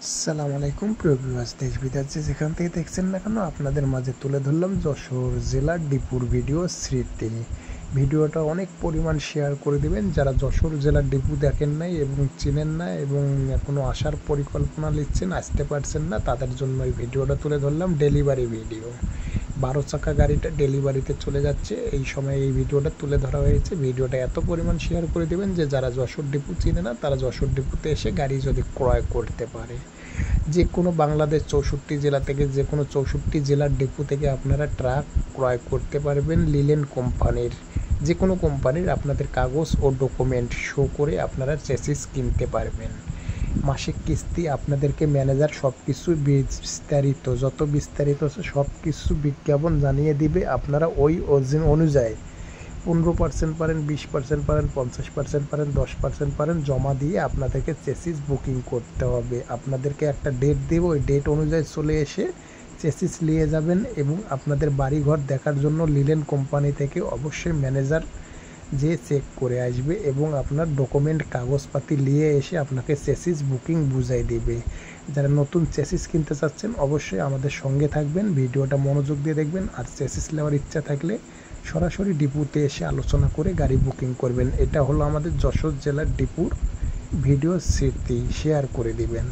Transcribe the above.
আসসালামু আলাইকুম প্রিয় ভিউয়ার্স, দেশ বিদেশ যেখান থেকে দেখছেন না কেন, আপনাদের মাঝে তুলে ধরলাম যশোর জেলার ডিপুর ভিডিও স্মৃতি। ভিডিওটা অনেক পরিমাণ শেয়ার করে দিবেন যারা যশোর জেলার ডিপু দেখেন নাই এবং চিনেন না এবং এখনও আসার পরিকল্পনা নিচ্ছেন, আসতে পারছেন না, তাদের জন্য এই ভিডিওটা তুলে ধরলাম। ডেলিভারি ভিডিও, 12 চাকা গাড়িটা ডেলিভারিতে চলে যাচ্ছে, এই সময় এই ভিডিওটা তুলে ধরা হয়েছে। ভিডিওটা এত পরিমাণ শেয়ার করে দেবেন যে যারা যশোর ডিপু চিনে না তারা যশোর ডিপুতে এসে গাড়ি যদি ক্রয় করতে পারে। যে কোনো বাংলাদেশ 64 জেলা থেকে, যে কোনো 64 জেলার ডিপু থেকে আপনারা ট্রাক ক্রয় করতে পারবেন। লিলেন কোম্পানির, যে কোনো কোম্পানির আপনাদের কাগজ ও ডকুমেন্ট শো করে আপনারা চেসিস কিনতে পারবেন। মাসিক কিস্তি আপনাদেরকে ম্যানেজার সব কিছু বিস্তারিত, যত বিস্তারিত আছে সব কিছু বিজ্ঞাপন জানিয়ে দিবে। আপনারা ওই অনুযায়ী 15% পারেন, 20% পারেন, 50% পারেন, 10% পারেন জমা দিয়ে আপনাদেরকে চেসিস বুকিং করতে হবে। আপনাদেরকে একটা ডেট দেব, ওই ডেট অনুযায়ী চলে এসে চেসিস নিয়ে যাবেন এবং আপনাদের বাড়িঘর দেখার জন্য লিলেন কোম্পানি থেকে অবশ্যই ম্যানেজার যে চেক করে আসবে এবং আপনার ডকুমেন্ট কাগজপাতি নিয়ে এসে আপনাকে চেসিস বুকিং বুঝাই দিবে। যারা নতুন চেসিস কিনতে চাচ্ছেন অবশ্যই আমাদের সঙ্গে থাকবেন, ভিডিওটা মনোযোগ দিয়ে দেখবেন। আর চেসিস নেওয়ার ইচ্ছা থাকলে সরাসরি ডিপুতে এসে আলোচনা করে গাড়ি বুকিং করবেন। এটা হলো আমাদের যশোর জেলার ডিপুর ভিডিও স্মৃতি, শেয়ার করে দিবেন।